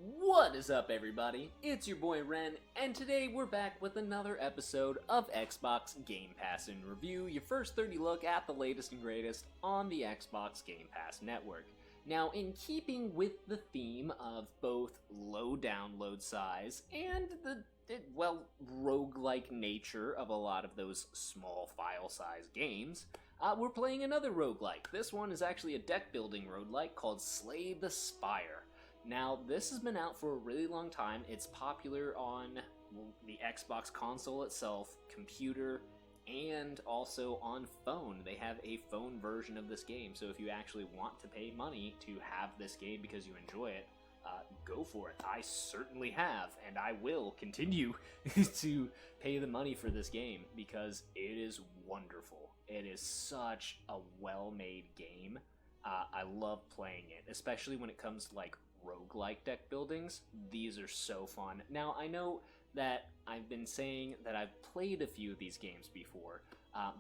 What is up, everybody? It's your boy Ren, and today we're back with another episode of Xbox Game Pass in Review, your first 30 look at the latest and greatest on the Xbox Game Pass network. Now, in keeping with the theme of both low download size and the, roguelike nature of a lot of those small file size games, we're playing another roguelike. This one is actually a deck building roguelike called Slay the Spire. Now, this has been out for a really long time. It's popular on the Xbox console itself, computer, and also on phone. They have a phone version of this game, so if you actually want to pay money to have this game because you enjoy it, go for it. I certainly have, and I will continue to pay the money for this game because it is wonderful. It is such a well-made game. I love playing it, especially when it comes to like roguelike deck buildings. These are so fun. Now, I know that I've been saying that I've played a few of these games before,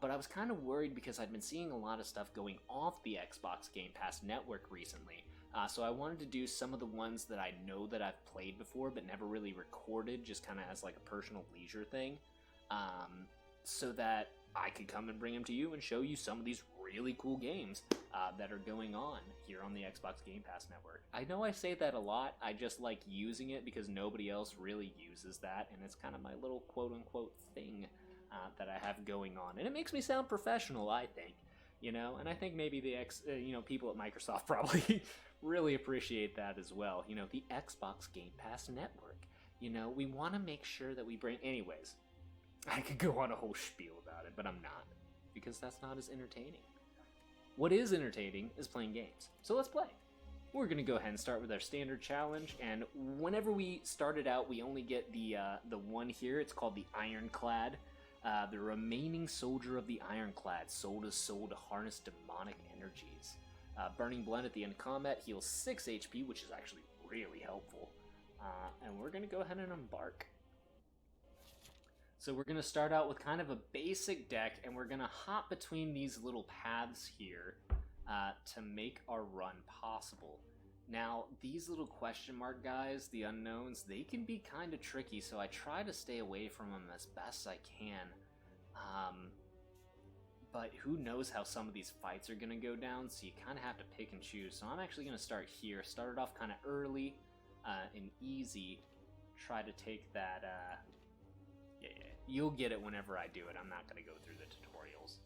but I was kind of worried because I've been seeing a lot of stuff going off the Xbox Game Pass network recently. So I wanted to do some of the ones that I know that I've played before but never really recorded, just kind of as like a personal leisure thing, so that I could come and bring them to you and show you some of these really cool games that are going on here on the Xbox Game Pass network. I know I say that a lot, I just like using it because nobody else really uses that, and it's kind of my little quote-unquote thing that I have going on. And it makes me sound professional, I think, you know, and I think maybe the people at Microsoft probably really appreciate that as well. You know, the Xbox Game Pass network. You know, we want to make sure that we bring... Anyways, I could go on a whole spiel about it, but I'm not, because that's not as entertaining. What is entertaining is playing games. So let's play. We're going to go ahead and start with our standard challenge, and whenever we started out, we only get the one here. It's called the Ironclad. The remaining soldier of the Ironclad, soul to soul to harness demonic energies. Burning Blend at the end of combat heals 6 HP, which is actually really helpful. And we're going to go ahead and embark. So we're going to start out with kind of a basic deck, and we're going to hop between these little paths here to make our run possible. Now, these little question mark guys, the unknowns, they can be kind of tricky, so I try to stay away from them as best I can. But who knows how some of these fights are going to go down, so you kind of have to pick and choose. So I'm actually going to start here, start it off kind of early and easy, try to take that... Yeah, you'll get it whenever I do it. I'm not going to go through the tutorials.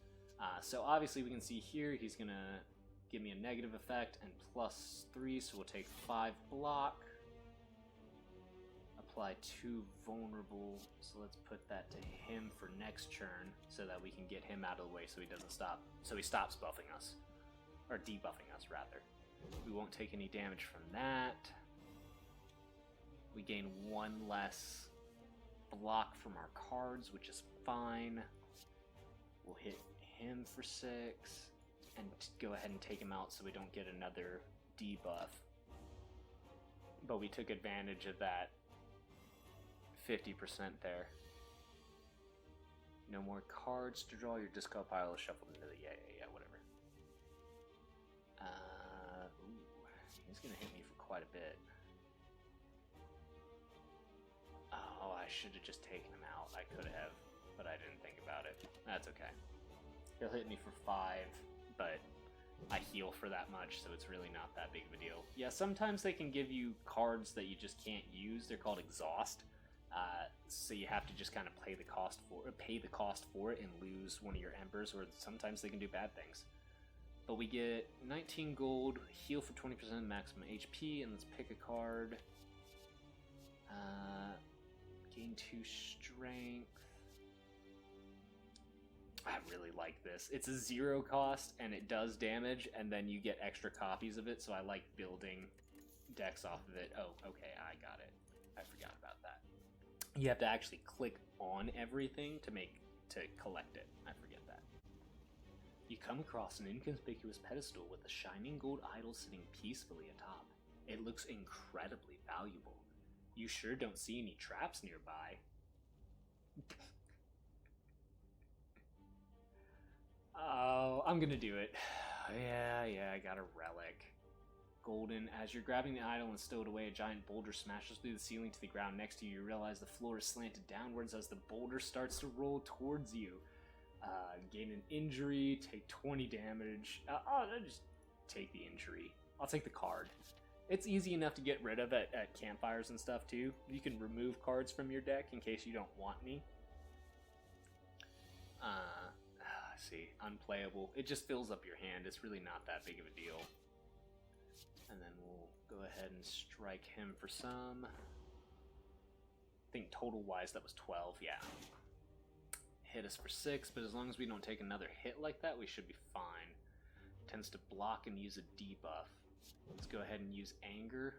So obviously we can see here he's going to give me a negative effect and +3, so we'll take 5 block. Apply 2 vulnerable, so let's put that to him for next turn so that we can get him out of the way so he doesn't stop. So he stops buffing us. Or debuffing us, rather. We won't take any damage from that. We gain 1 less block from our cards, which is fine. We'll hit him for 6 and go ahead and take him out so we don't get another debuff. But we took advantage of that 50% there. No more cards to draw. Your discard pile is shuffled into the... Yeah, whatever. Ooh, he's gonna hit me for quite a bit. Oh, I should have just taken him out. I could have, but I didn't think about it. That's okay. He'll hit me for 5, but I heal for that much, so it's really not that big of a deal. Yeah, sometimes they can give you cards that you just can't use. They're called exhaust. So you have to just kind of pay the cost for it and lose one of your embers, or sometimes they can do bad things. But we get 19 gold, heal for 20% maximum HP, and let's pick a card. Gain 2 strength. I really like this. It's a 0 cost, and it does damage, and then you get extra copies of it, so I like building decks off of it. Oh, okay, I got it. I forgot about that. You have to actually click on everything to collect it. I forget that. You come across an inconspicuous pedestal with a shining gold idol sitting peacefully atop. It looks incredibly valuable. You sure don't see any traps nearby. Oh, I'm gonna do it. Yeah, I got a relic. Golden. As you're grabbing the idol and stow it away, a giant boulder smashes through the ceiling to the ground next to you. You realize the floor is slanted downwards as the boulder starts to roll towards you. Gain an injury, take 20 damage. I'll just take the injury. I'll take the card. It's easy enough to get rid of at campfires and stuff too. You can remove cards from your deck in case you don't want any. See, unplayable. It just fills up your hand. It's really not that big of a deal. And then we'll go ahead and strike him for some. I think total-wise that was 12, yeah. Hit us for 6, but as long as we don't take another hit like that, we should be fine. Tends to block and use a debuff. Let's go ahead and use Anger.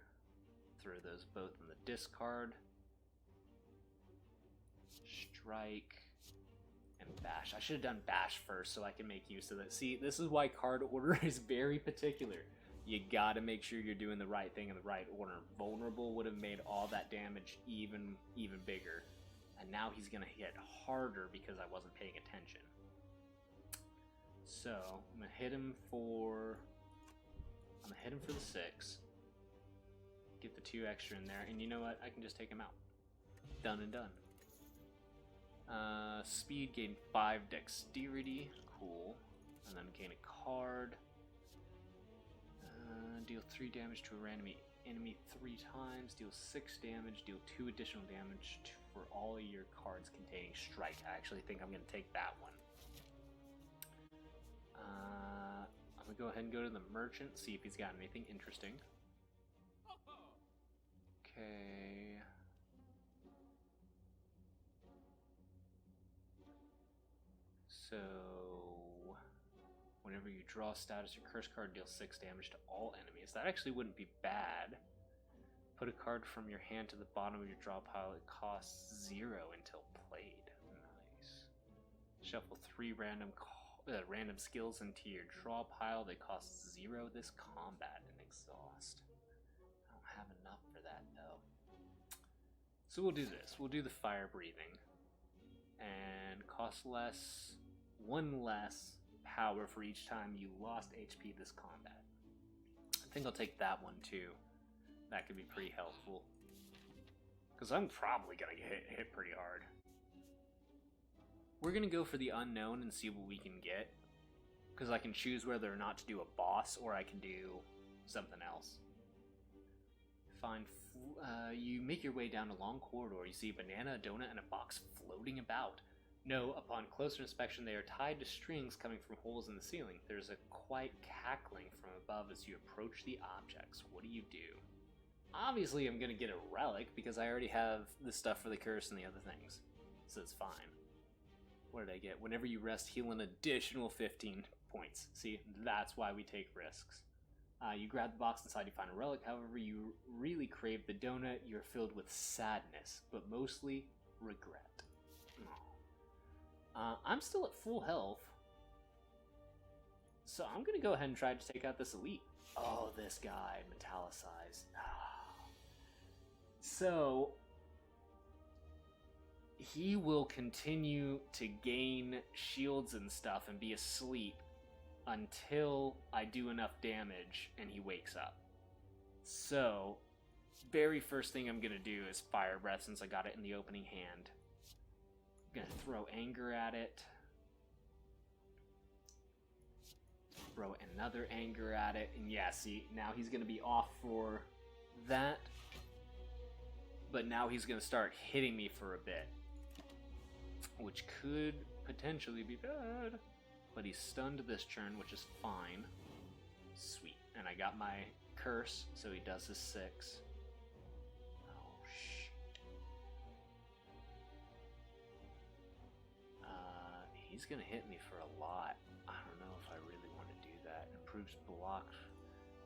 Throw those both in the discard. Strike. And Bash. I should have done Bash first so I can make use of that. See, this is why card order is very particular. You gotta make sure you're doing the right thing in the right order. Vulnerable would have made all that damage even bigger. And now he's gonna hit harder because I wasn't paying attention. So, I'm gonna hit him for the 6. Get the 2 extra in there, and you know what? I can just take him out. Done and done. Speed, gain 5 dexterity. Cool. And then gain a card. Deal 3 damage to a random enemy 3 times. Deal 6 damage. Deal 2 additional damage for all of your cards containing strike. I actually think I'm going to take that one. I'm going to go ahead and go to the merchant, see if he's got anything interesting. Okay. So, whenever you draw a status or curse card, deal 6 damage to all enemies. That actually wouldn't be bad. Put a card from your hand to the bottom of your draw pile. It costs 0 until played. Nice. Shuffle 3 random skills into your draw pile. They cost 0 this combat and exhaust. I don't have enough for that though. So we'll do this. We'll do the fire breathing. And cost less, 1 less power for each time you lost HP this combat. I think I'll take that one too. That could be pretty helpful. Because I'm probably going to get hit pretty hard. We're going to go for the unknown and see what we can get. Because I can choose whether or not to do a boss or I can do something else. You make your way down a long corridor. You see a banana, a donut, and a box floating about. No, upon closer inspection, they are tied to strings coming from holes in the ceiling. There's a quiet cackling from above as you approach the objects. What do you do? Obviously, I'm going to get a relic because I already have the stuff for the curse and the other things. So it's fine. What did I get? Whenever you rest, heal an additional 15 points. See, that's why we take risks. You grab the box inside, you find a relic. However, you really crave the donut. You're filled with sadness, but mostly regret. I'm still at full health. So I'm going to go ahead and try to take out this elite. Oh, this guy, metallicized. So, he will continue to gain shields and stuff and be asleep until I do enough damage and he wakes up. So, very first thing I'm going to do is Fire Breath since I got it in the opening hand. I'm going to throw Anger at it. Throw another Anger at it. And yeah, see, now he's going to be off for that. But now he's going to start hitting me for a bit. Which could potentially be bad. But he's stunned this turn, which is fine. Sweet. And I got my curse, so he does his 6. Oh, shit. He's going to hit me for a lot. I don't know if I really want to do that. Improves block.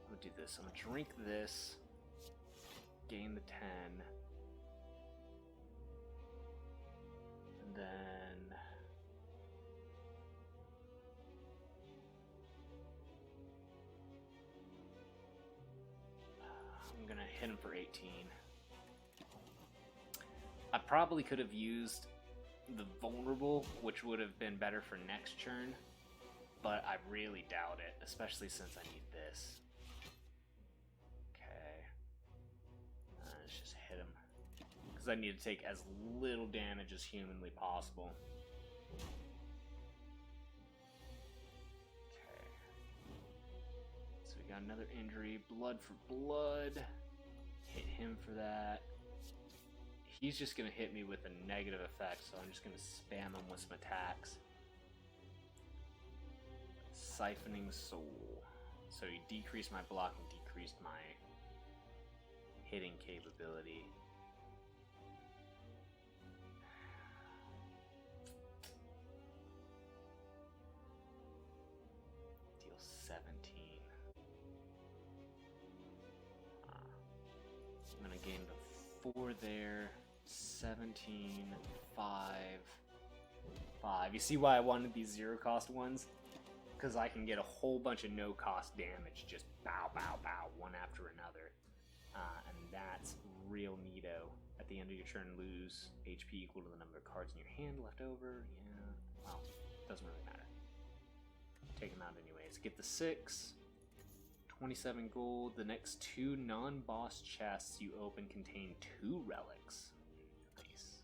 I'm going to do this. I'm going to drink this. Gain the 10. And then... I'm going to hit him for 18. I probably could have used the vulnerable, which would have been better for next turn, but I really doubt it, especially since I need this. because I need to take as little damage as humanly possible. Okay. So we got another injury. Blood for blood. Hit him for that. He's just going to hit me with a negative effect, so I'm just going to spam him with some attacks. Siphoning Soul. So you decreased my block and decreased my hitting capability. Deal 17. I'm going to gain the 4 there. 17, 5, 5. You see why I wanted these zero cost ones? Because I can get a whole bunch of no cost damage, just bow, bow, bow, one after another. And that's real neato. At the end of your turn, lose HP equal to the number of cards in your hand left over. Yeah, well, doesn't really matter. Take them out anyways. Get the 6. 27 gold. The next 2 non-boss chests you open contain 2 relics. Nice.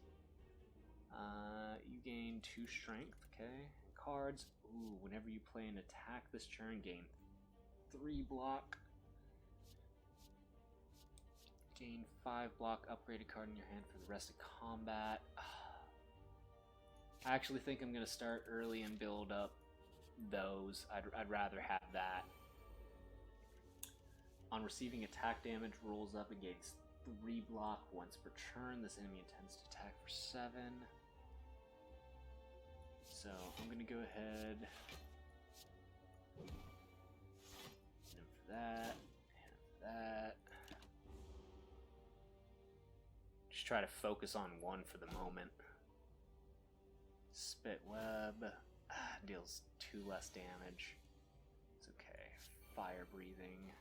You gain 2 strength, okay. Cards. Ooh, whenever you play an attack this turn, gain 3 block. Gain 5 block, upgraded card in your hand for the rest of combat. I actually think I'm going to start early and build up those. I'd rather have that. On receiving attack damage, rolls up and gains 3 block once per turn. This enemy intends to attack for 7. So I'm going to go ahead. Hit him for that. Hit him for that. Just try to focus on one for the moment. Spit web. Deals 2 less damage. It's okay. Fire breathing.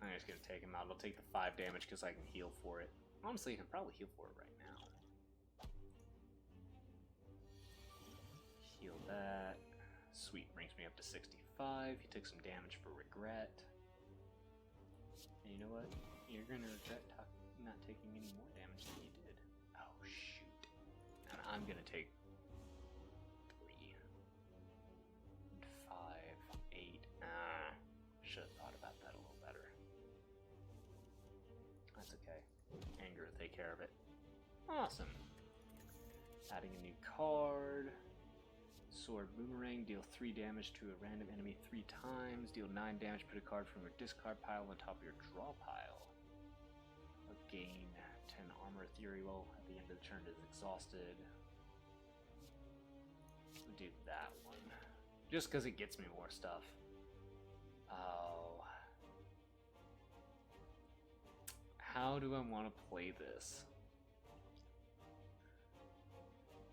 I'm just going to take him out. I'll take the 5 damage because I can heal for it. Honestly, I can probably heal for it right now. Heal that. Sweet, brings me up to 65. He took some damage for regret. And you know what? You're going to regret not taking any more damage than you did. Oh, shoot. And I'm going to take 3. 5, 8. Should have thought about that a little better. That's okay. Anger will take care of it. Awesome. Adding a new card. Sword Boomerang. Deal 3 damage to a random enemy 3 times. Deal 9 damage. Put a card from your discard pile on top of your draw pile. Gain 10 armor. Ethereal at the end of the turn is exhausted. We'll do that one. Just because it gets me more stuff. Oh. How do I want to play this?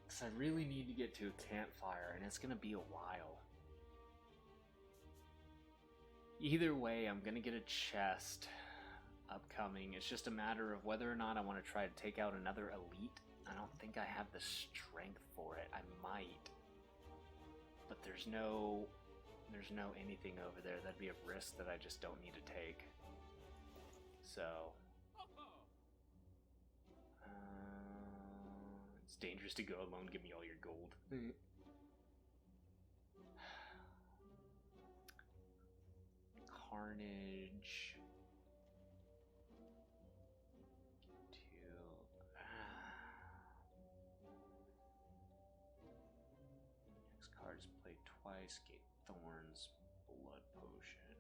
Because I really need to get to a campfire, and it's going to be a while. Either way, I'm going to get a chest upcoming. It's just a matter of whether or not I want to try to take out another elite. I don't think I have the strength for it. I might. But there's no anything over there. That'd be a risk that I just don't need to take. So... it's dangerous to go alone. Give me all your gold. Carnage. Next card is played twice. Gate Thorns. Blood Potion.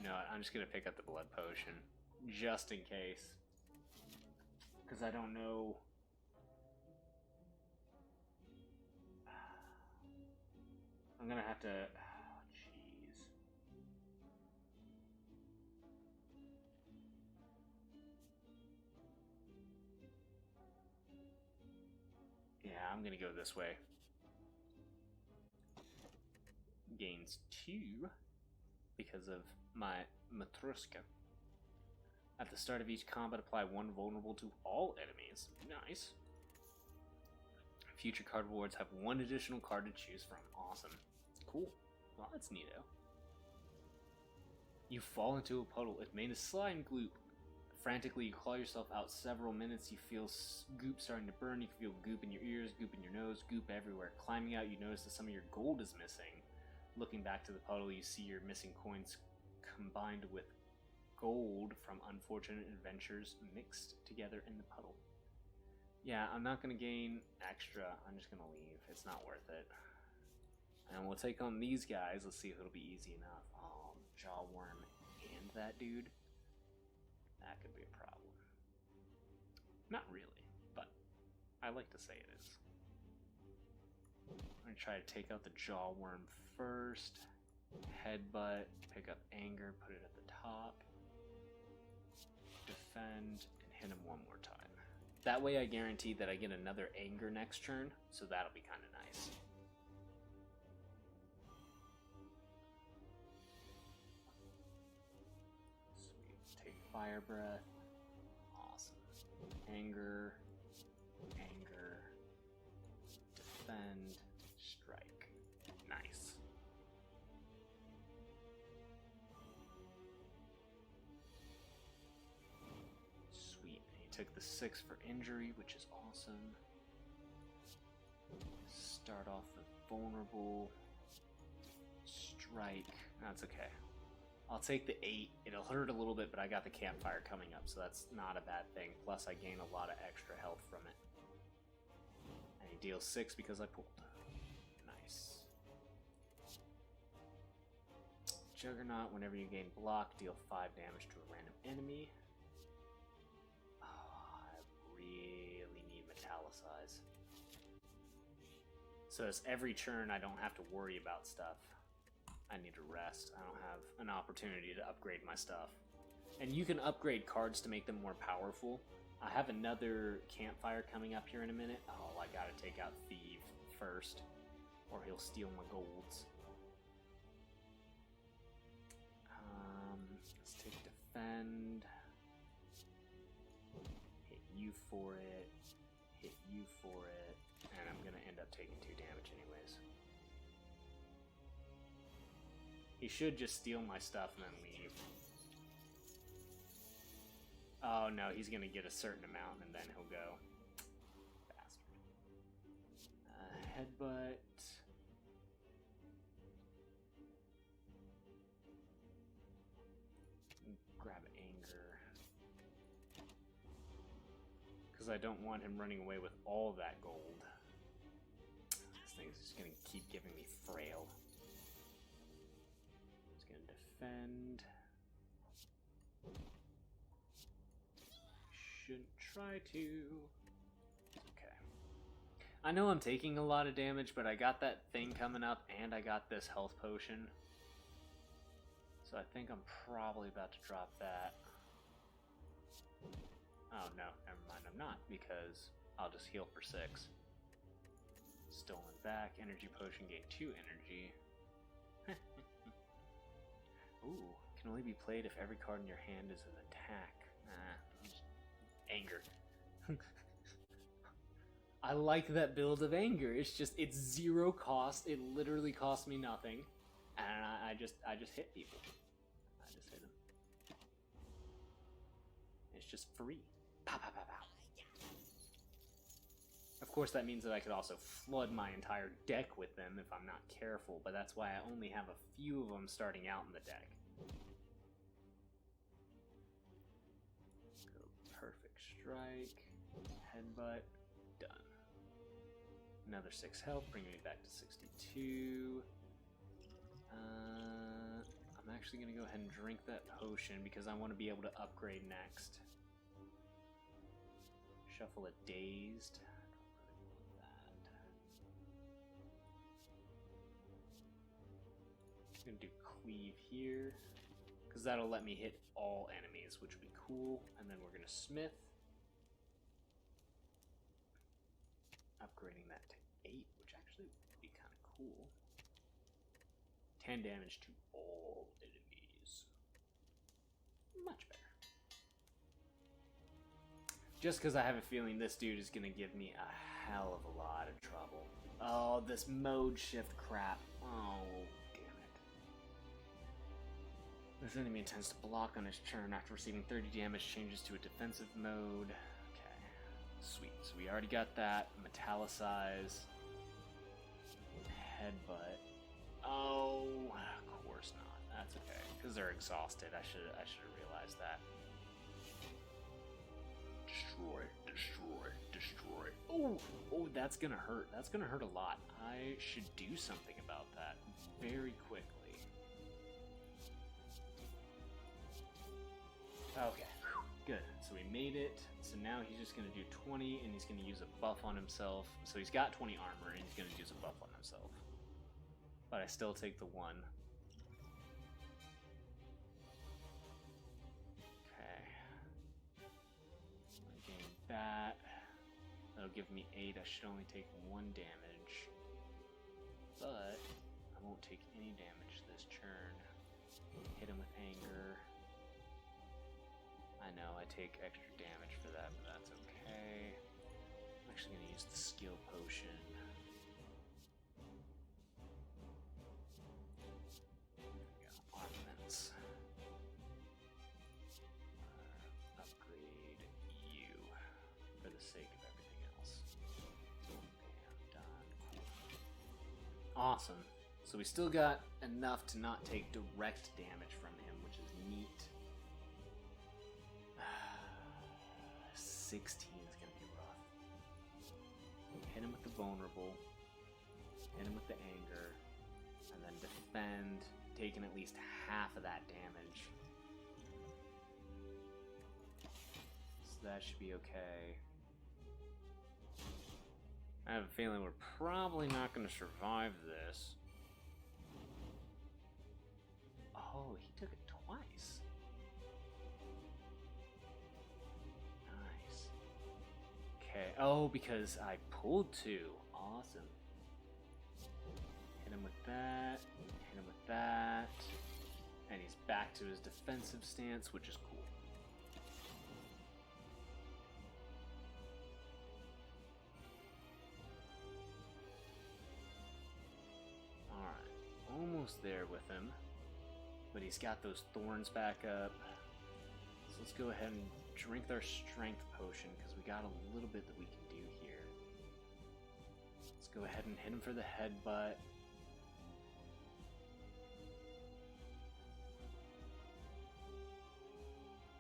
No, I'm just gonna pick up the Blood Potion. Just in case. Because I don't know... I'm gonna have to... Oh, jeez. Yeah, I'm gonna go this way. Gains 2 because of my Matrushka. At the start of each combat, apply 1 vulnerable to all enemies. Nice. Future card rewards have 1 additional card to choose from. Awesome. Cool. Well, that's neato. You fall into a puddle. It made a slime gloop. Frantically, you claw yourself out several minutes. You feel goop starting to burn. You can feel goop in your ears, goop in your nose, goop everywhere. Climbing out, you notice that some of your gold is missing. Looking back to the puddle, you see your missing coins combined with gold from unfortunate adventures mixed together in the puddle. Yeah, I'm not going to gain extra. I'm just going to leave. It's not worth it. And we'll take on these guys. Let's see if it'll be easy enough. Jawworm and that dude. That could be a problem. Not really, but I like to say it is. I'm going to try to take out the Jawworm first. Headbutt, pick up Anger, put it at the top. Defend, and hit him one more time. That way I guarantee that I get another Anger next turn, so that'll be kind of nice. Fire Breath. Awesome. Anger. Anger. Defend. Strike. Nice. Sweet. He took the 6 for injury, which is awesome. Start off with vulnerable. Strike. That's okay. I'll take the 8. It'll hurt a little bit, but I got the campfire coming up, so that's not a bad thing. Plus, I gain a lot of extra health from it. And he deals 6 because I pulled. Nice. Juggernaut, whenever you gain block, deal 5 damage to a random enemy. Oh, I really need Metallicize. So it's every turn I don't have to worry about stuff. I need to rest. I don't have an opportunity to upgrade my stuff. And you can upgrade cards to make them more powerful. I have another campfire coming up here in a minute. Oh, I gotta take out Thief first, or he'll steal my golds. Let's take Defend. Hit you for it. Hit you for it. And I'm gonna end up taking 2 damage anyways. He should just steal my stuff and then leave. Oh no, he's gonna get a certain amount and then he'll go. Bastard. Headbutt. Grab Anger. Because I don't want him running away with all that gold. This thing's just gonna keep giving me frail. Defend. Shouldn't try to. Okay. I know I'm taking a lot of damage, but I got that thing coming up and I got this health potion. So I think I'm probably about to drop that. Oh no, never mind, I'm not, because I'll just heal for 6. Stolen back, energy potion, gain 2 energy. Ooh, can only be played if every card in your hand is an attack. Anger. I like that build of Anger. It's 0 cost. It literally costs me nothing, and I just hit people. I just hit them. It's just free. Pow, pow, pow, pow. Of course, that means that I could also flood my entire deck with them if I'm not careful, but that's why I only have a few of them starting out in the deck. Go Perfect Strike, Headbutt, done. Another 6 health, bringing me back to 62. I'm actually going to go ahead and drink that potion because I want to be able to upgrade next. Shuffle a Dazed. I'm gonna do Cleave here, because that'll let me hit all enemies, which would be cool. And then we're gonna Smith. Upgrading that to 8, which actually would be kind of cool. 10 damage to all enemies. Much better. Just because I have a feeling this dude is gonna give me a hell of a lot of trouble. Oh, this mode shift crap. Oh. This enemy intends to block on his turn after receiving 30 damage, changes to a defensive mode. Okay, sweet. So we already got that. Metallicize. Headbutt. Oh, of course not. That's okay, because they're exhausted. I should have realized that. Destroy, destroy, destroy. Oh, that's gonna hurt. That's gonna hurt a lot. I should do something about that very quickly. Okay, good. So we made it. So now he's just gonna do 20, and he's gonna use a buff on himself. So he's got 20 armor, and he's gonna use a buff on himself. But I still take the 1. Okay. Gain that. That'll give me 8. I should only take 1 damage. But I won't take any damage this turn. Hit him with anger. I know I take extra damage for that, but that's okay. I'm actually going to use the skill potion. There we go. Armaments. Upgrade you for the sake of everything else. Bam, done. Cool. Awesome. So we still got enough to not take direct damage from him, which is neat. 16 is going to be rough. Hit him with the vulnerable, hit him with the anger, and then defend, taking at least half of that damage. So that should be okay. I have a feeling we're probably not going to survive this. Oh, he took it twice. Okay. Oh, because I pulled 2. Awesome. Hit him with that. Hit him with that. And he's back to his defensive stance, which is cool. Alright. Almost there with him. But he's got those thorns back up. So let's go ahead and drink our strength potion, because we got a little bit that we can do here. Let's go ahead and hit him for the headbutt.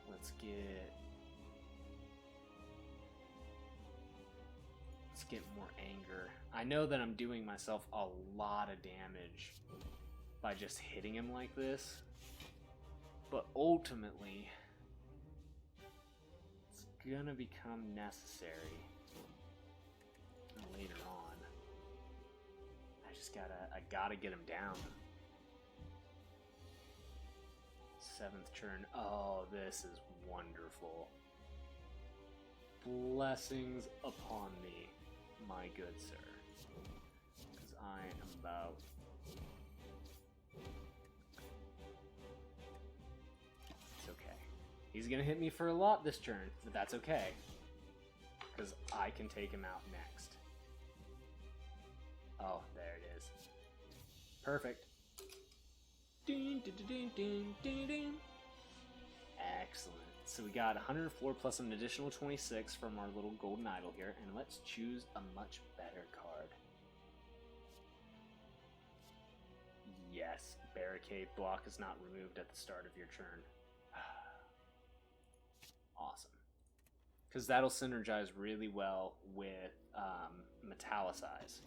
Let's get more anger. I know that I'm doing myself a lot of damage by just hitting him like this, but ultimately gonna become necessary later on. I gotta get him down. 7th turn. Oh, this is wonderful. Blessings upon thee, my good sir. Because I am about... It's okay. He's gonna hit me for a lot this turn, but that's okay. Because I can take him out next. Oh, there it is. Perfect. Dun, dun, dun, dun, dun, dun. Excellent. So we got 104 plus an additional 26 from our little golden idol here, and let's choose a much better card. Yes, barricade block is not removed at the start of your turn. Awesome. Because that'll synergize really well with Metallicize.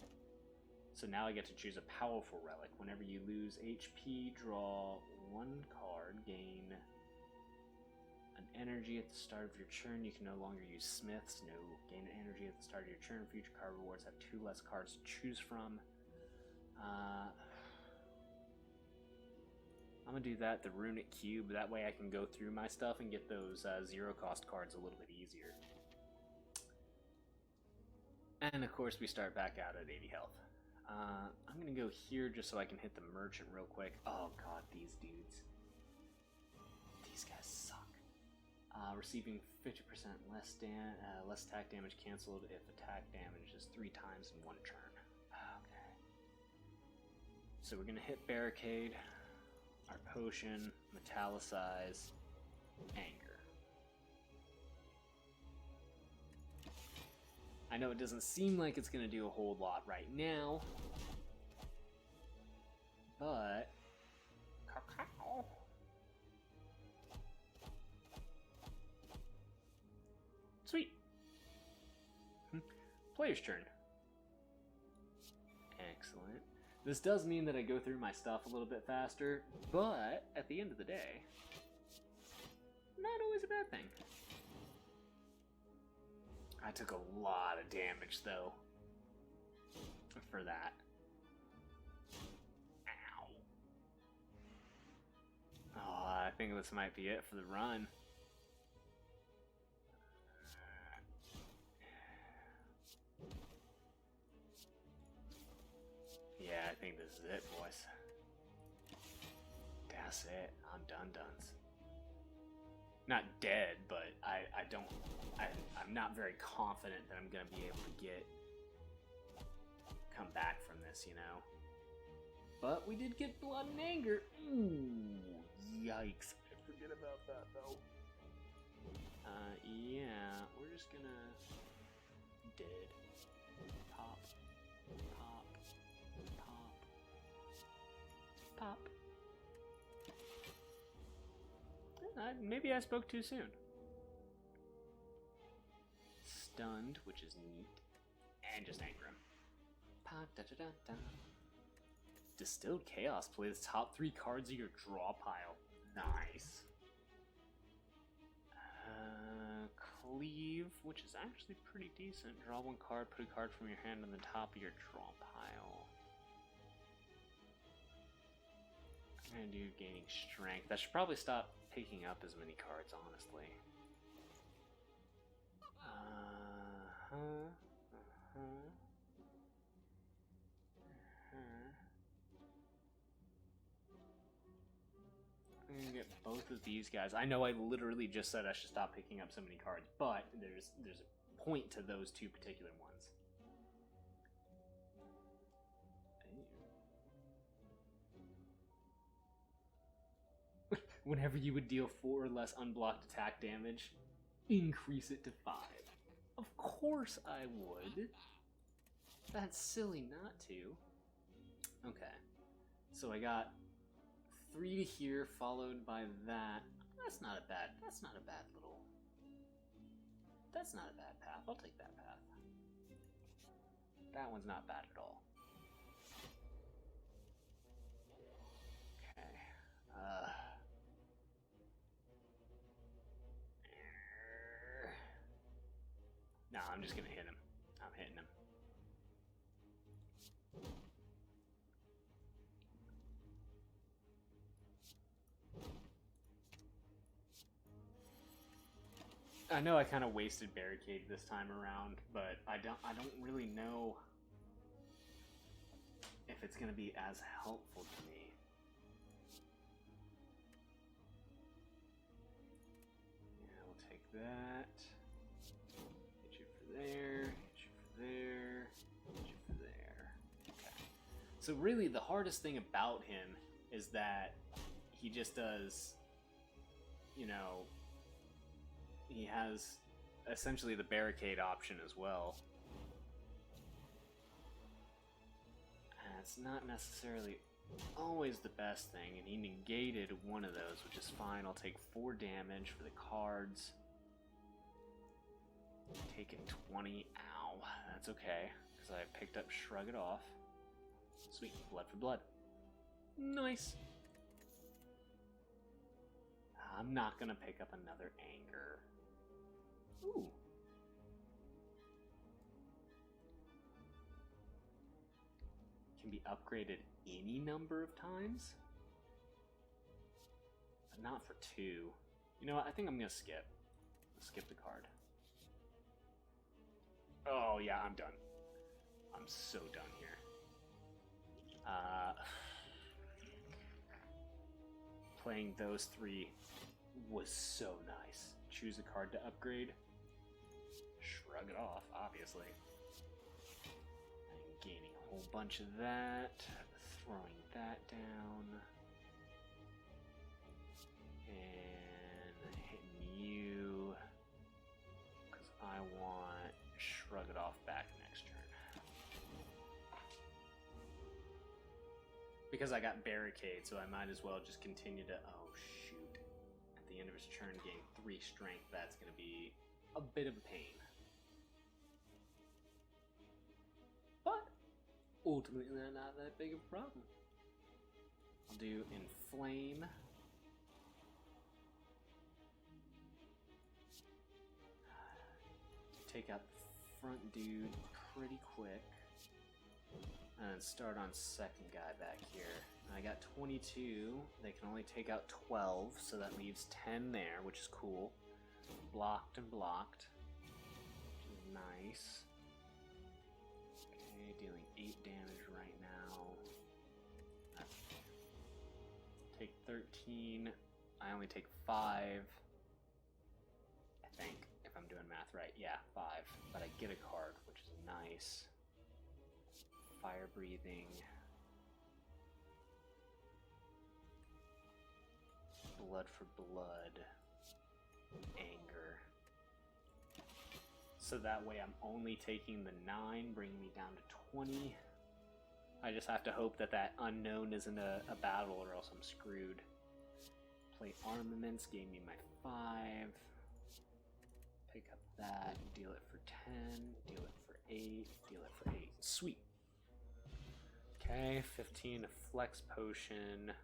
So now I get to choose a powerful relic. Whenever you lose HP, draw 1 card, gain an energy at the start of your turn. You can no longer use Smiths. No. Gain an energy at the start of your turn. Future card rewards have 2 less cards to choose from. I'm going to do that, the Runic Cube. That way I can go through my stuff and get those 0-cost cards a little bit easier. And of course we start back out at 80 health. I'm going to go here just so I can hit the merchant real quick. Oh god, these dudes. These guys suck. Receiving 50% less attack damage canceled if attack damage is 3 times in 1 turn. Okay. So we're going to hit Barricade. Our potion, metallicize, anger. I know it doesn't seem like it's going to do a whole lot right now, but cacao. Sweet. Player's turn. Excellent. This does mean that I go through my stuff a little bit faster, but at the end of the day, not always a bad thing. I took a lot of damage, though, for that. Ow. Oh, I think this might be it for the run. Yeah, I think this is it, boys. That's it. I'm done. Not dead, but I'm not very confident that I'm gonna be able to come back from this, you know. But we did get blood and anger. Ooh, yikes! I forget about that though. Yeah, we're just gonna dead. Pop. Maybe I spoke too soon. Stunned, which is neat. And just anger him. Distilled Chaos. Play the top 3 cards of your draw pile. Nice. Cleave, which is actually pretty decent. Draw 1 card, put a card from your hand on the top of your draw pile. I'm gonna do gaining strength. I should probably stop picking up as many cards, honestly. I'm gonna get both of these guys. I know I literally just said I should stop picking up so many cards, but there's a point to those 2 particular ones. Whenever you would deal 4 or less unblocked attack damage, increase it to 5. Of course I would. That's silly not to. Okay. So I got 3 to here, followed by that. That's not a bad path. I'll take that path. That one's not bad at all. Okay. Nah, I'm just gonna hit him. I'm hitting him. I know I kind of wasted barricade this time around, but I don't really know if it's gonna be as helpful to me. Yeah, we'll take that. There, hit you for there, hit you for there. Okay. So really the hardest thing about him is that he just does, you know, he has essentially the barricade option as well. And it's not necessarily always the best thing, and he negated one of those, which is fine. I'll take 4 damage for the cards. Taking 20. Ow. That's okay, because I picked up Shrug It Off. Sweet. Blood for blood. Nice. I'm not going to pick up another anger. Ooh. Can be upgraded any number of times, but not for 2. You know what? I think I'm going to skip. Let's skip the card. Oh, yeah, I'm done. I'm so done here. Playing those 3 was so nice. Choose a card to upgrade. Shrug It Off, obviously. And gaining a whole bunch of that. Throwing that down. Because I got barricade, so I might as well just continue to... Oh, shoot. At the end of his turn, gain 3 strength. That's going to be a bit of a pain. But ultimately, not that big of a problem. I'll do Inflame. Take out the front dude pretty quick. And start on second guy back here. I got 22. They can only take out 12, so that leaves 10 there, which is cool. Blocked and blocked. Which is nice. Okay, dealing 8 damage right now. Take 13. I only take 5. I think, if I'm doing math right. Yeah, 5. But I get a card, which is nice. Fire breathing. Blood for blood. Anger. So that way I'm only taking the 9, bringing me down to 20. I just have to hope that that unknown isn't a battle, or else I'm screwed. Play armaments, gave me my 5. Pick up that, deal it for 10, deal it for 8, deal it for 8. Sweet. Okay, 15, a flex potion.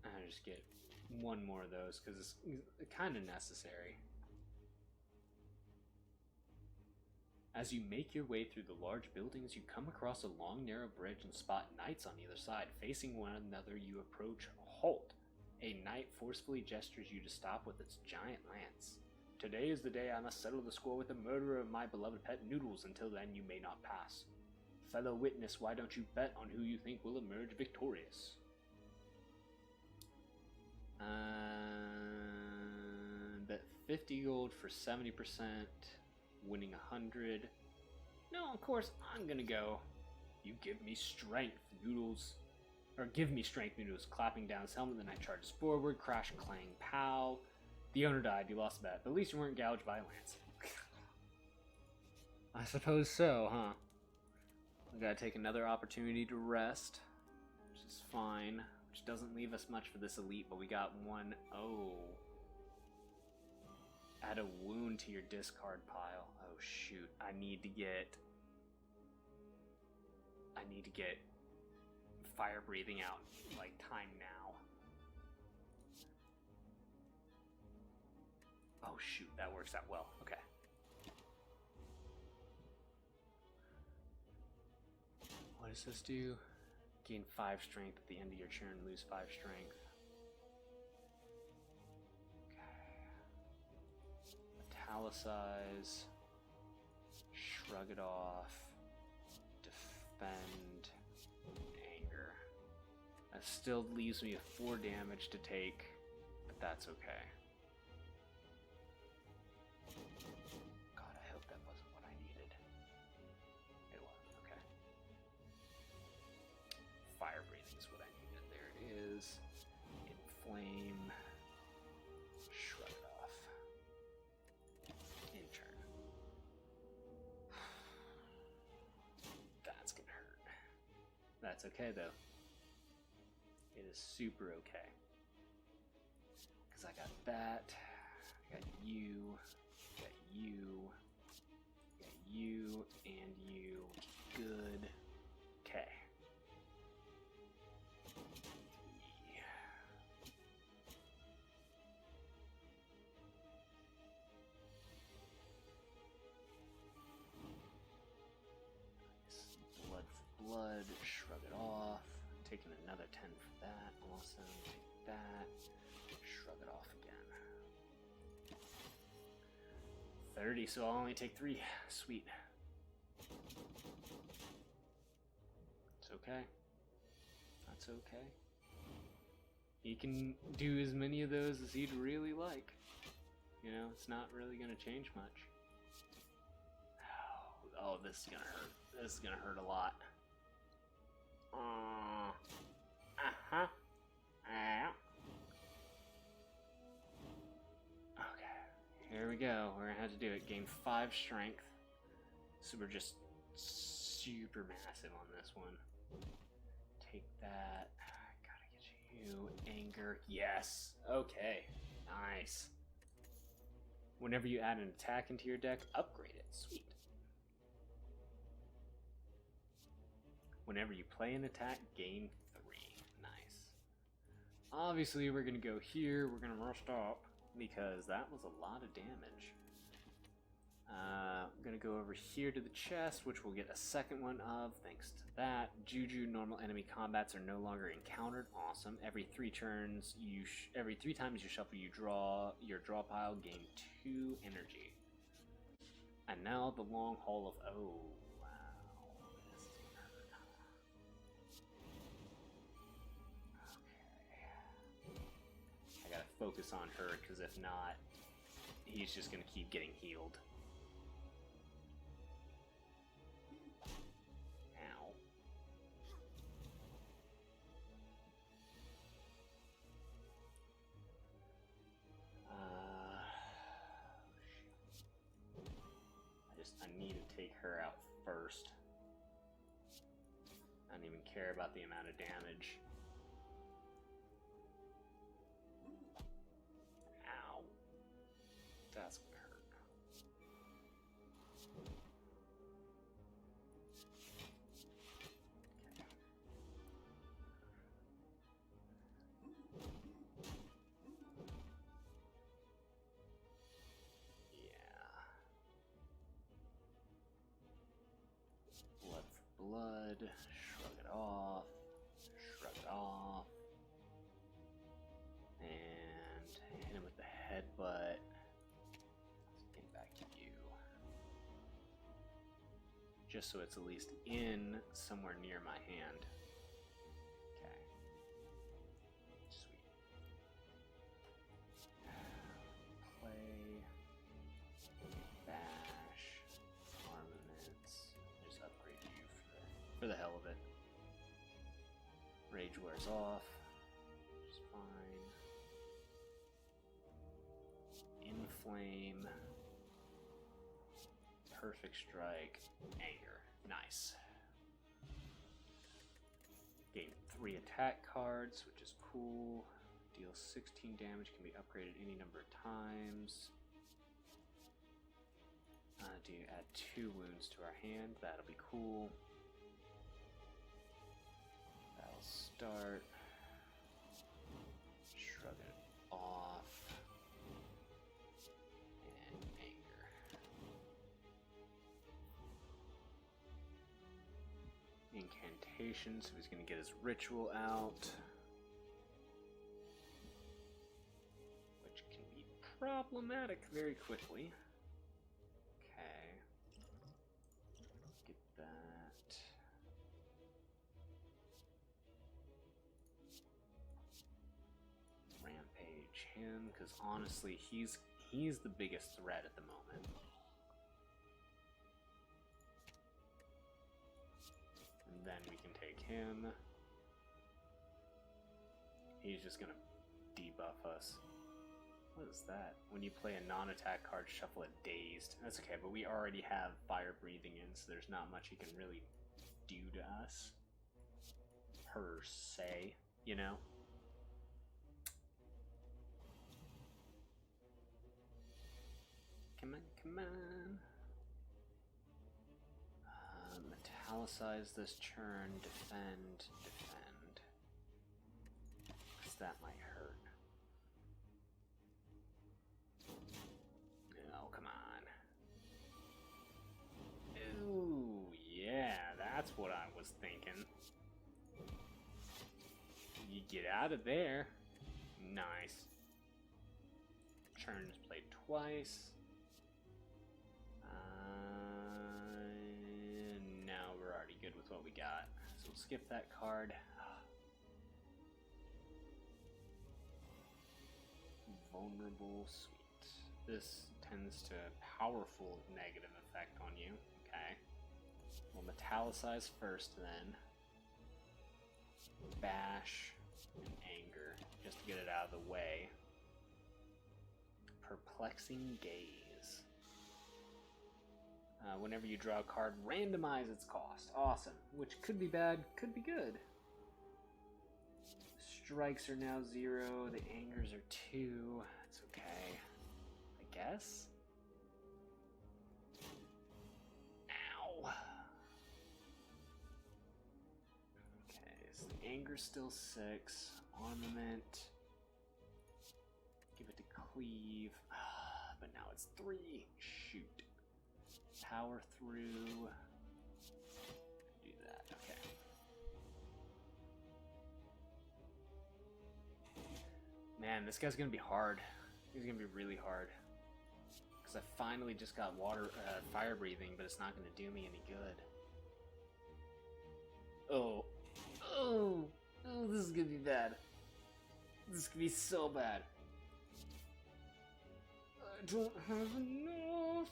I just get one more of those because it's kind of necessary. As you make your way through the large buildings, you come across a long, narrow bridge and spot knights on either side. Facing one another, you approach halt. A knight forcefully gestures you to stop with its giant lance. Today is the day I must settle the score with the murderer of my beloved pet Noodles. Until then, you may not pass. Fellow witness, why don't you bet on who you think will emerge victorious? Bet 50 gold for 70%, winning 100. No, of course, I'm gonna go. You give me strength, Noodles. Or give me strength, Noodles. Clapping down his helmet, the knight charges forward. Crash, clang, pow. The owner died, you lost the bet, but at least you weren't gouged by a lance. I suppose so, huh? I gotta take another opportunity to rest, which is fine. Which doesn't leave us much for this elite, but we got 1. Oh. Add a wound to your discard pile. Oh shoot. I need to get fire breathing out, like, time now. Oh shoot, that works out well. Okay. What does this do? Gain 5 strength at the end of your turn, lose 5 strength. Okay. Italicize. Shrug it off. Defend. Anger. That still leaves me with 4 damage to take, but that's okay. God, I hope that wasn't what I needed. It was, okay. Fire breathing is what I needed. There it is. Inflame. Shrug it off. In turn. That's gonna hurt. That's okay though. It is super okay. Because I got that. I got you. Got you. Got you. And you. Good. Okay. Blood for blood, shrug it off. Taking another 10 for that. Awesome. Take that. Shrug it off again. 30, so I'll only take 3. Sweet. It's okay. That's okay. He can do as many of those as he'd really like. You know, it's not really going to change much. Oh, this is going to hurt. This is going to hurt a lot. Uh-huh. Okay. Here we go. We're gonna have to do it. Gain 5 strength. So we're just super massive on this one. Take that. Gotta get you. Anger. Yes. Okay. Nice. Whenever you add an attack into your deck, upgrade it. Sweet. Whenever you play an attack, gain 3. Nice. Obviously, we're going to go here. We're going to rust up because that was a lot of damage. I'm going to go over here to the chest, which we'll get a second one of thanks to that. Juju normal enemy combats are no longer encountered. Awesome. Every 3 turns, every 3 times you shuffle, you draw your draw pile, gain 2 energy. And now the long haul of wow. This is gonna hurt. Okay. I gotta focus on her because if not, he's just gonna keep getting healed. I need to take her out first. I don't even care about the amount of damage. Ow. That's gonna hurt. Blood, shrug it off, and hit him with the headbutt. Let's get back to you. Just so it's at least in somewhere near my hand. Okay. Sweet. Play. Bash. Armaments. Just upgrade you for the hell of it. Rage wears off. Which is fine. Inflame. Perfect strike. Anger. Nice. Gain 3 attack cards, which is cool. Deal 16 damage, can be upgraded any number of times. Do you add 2 wounds to our hand? That'll be cool. That'll start. Shrug it off. And anger. Incantation, so he's going to get his ritual out. Which can be problematic very quickly. Him, because honestly he's the biggest threat at the moment. And then we can take him. He's just gonna debuff us. What is that? When you play a non-attack card, shuffle it dazed. That's okay, but we already have fire breathing in, so there's not much he can really do to us per se, you know? Come on, come on. Metallicize this turn, defend. Because that might hurt. Oh, come on. Ooh, yeah, that's what I was thinking. You get out of there. Nice. Turn is played twice. Now we're already good with what we got. So we'll skip that card. Vulnerable, sweet. This tends to powerful negative effect on you. Okay. We'll metallicize first then. Bash and anger, just to get it out of the way. Perplexing Gaze. Whenever you draw a card, randomize its cost. Awesome. Which could be bad, could be good. Strikes are now 0. The angers are 2. That's okay, I guess. Ow. Okay, so the anger's still 6. Armament. Give it to cleave. But now it's 3. Shoot. Power through. Do that. Okay. Man, this guy's gonna be hard. He's gonna be really hard. Because I finally just got fire breathing, but it's not gonna do me any good. Oh. Oh. Oh, this is gonna be bad. This is gonna be so bad. I don't have enough.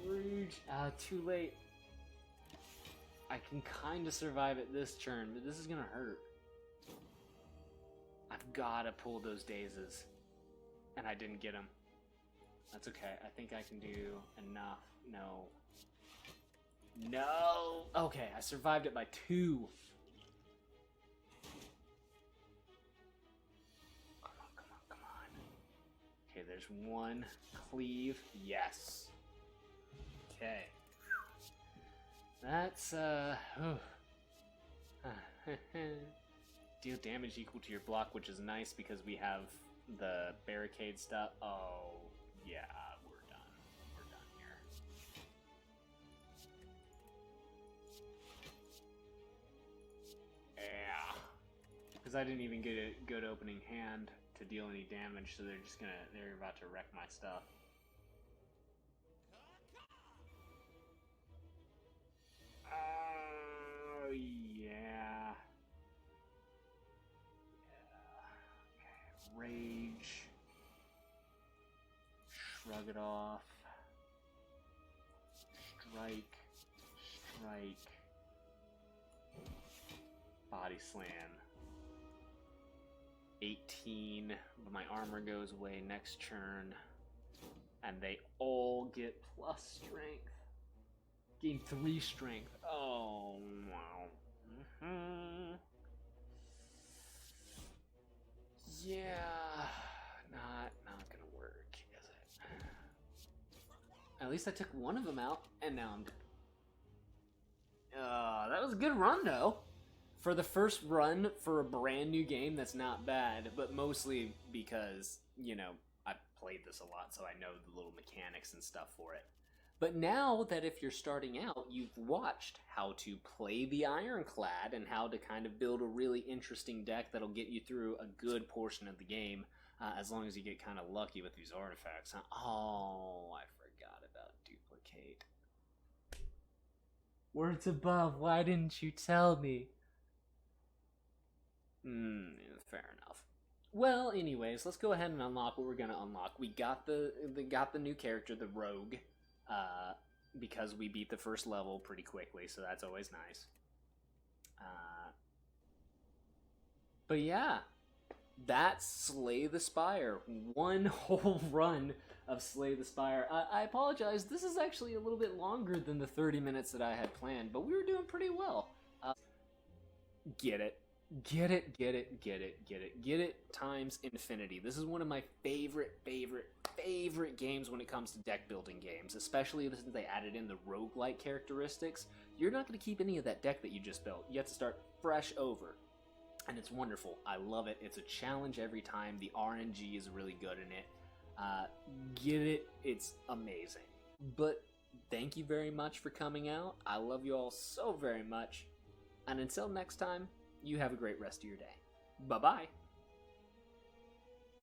Rage. Too late. I can kind of survive it this turn, but this is gonna hurt. I've gotta pull those dazes. And I didn't get them. That's okay. I think I can do enough. No. No! Okay, I survived it by 2. Come on, come on, come on. Okay, there's 1. Cleave. Yes. Okay. That's, deal damage equal to your block, which is nice because we have the barricade stuff. Oh, yeah, we're done. We're done here. Yeah. Because I didn't even get a good opening hand to deal any damage, so they're about to wreck my stuff. Oh, yeah. Okay. Rage. Shrug it off. Strike. Strike. Body slam. 18, but my armor goes away next turn. And they all get plus strength. Gain 3 strength. Oh, wow. Yeah, not gonna work, is it? At least I took one of them out, and now I'm dead. That was a good run, though. For the first run for a brand new game, that's not bad, but mostly because, you know, I've played this a lot, so I know the little mechanics and stuff for it. But now that if you're starting out, you've watched how to play the Ironclad and how to kind of build a really interesting deck that'll get you through a good portion of the game, as long as you get kind of lucky with these artifacts. Oh, I forgot about duplicate. Words above, why didn't you tell me? Fair enough. Well, anyways, let's go ahead and unlock what we're gonna unlock. We got the new character, the Rogue. Because we beat the first level pretty quickly, so that's always nice. But yeah, that's Slay the Spire. One whole run of Slay the Spire. I apologize, this is actually a little bit longer than the 30 minutes that I had planned, but we were doing pretty well. Get it. Get it, get it, get it, get it, get it times infinity. This is one of my favorite games when it comes to deck building games, especially since they added in the roguelike characteristics. You're not going to keep any of that deck that you just built. You have to start fresh over. And it's wonderful. I love it. It's a challenge every time. The RNG is really good in it. Get it. It's amazing. But thank you very much for coming out. I love you all so very much. And until next time, you have a great rest of your day. Bye-bye.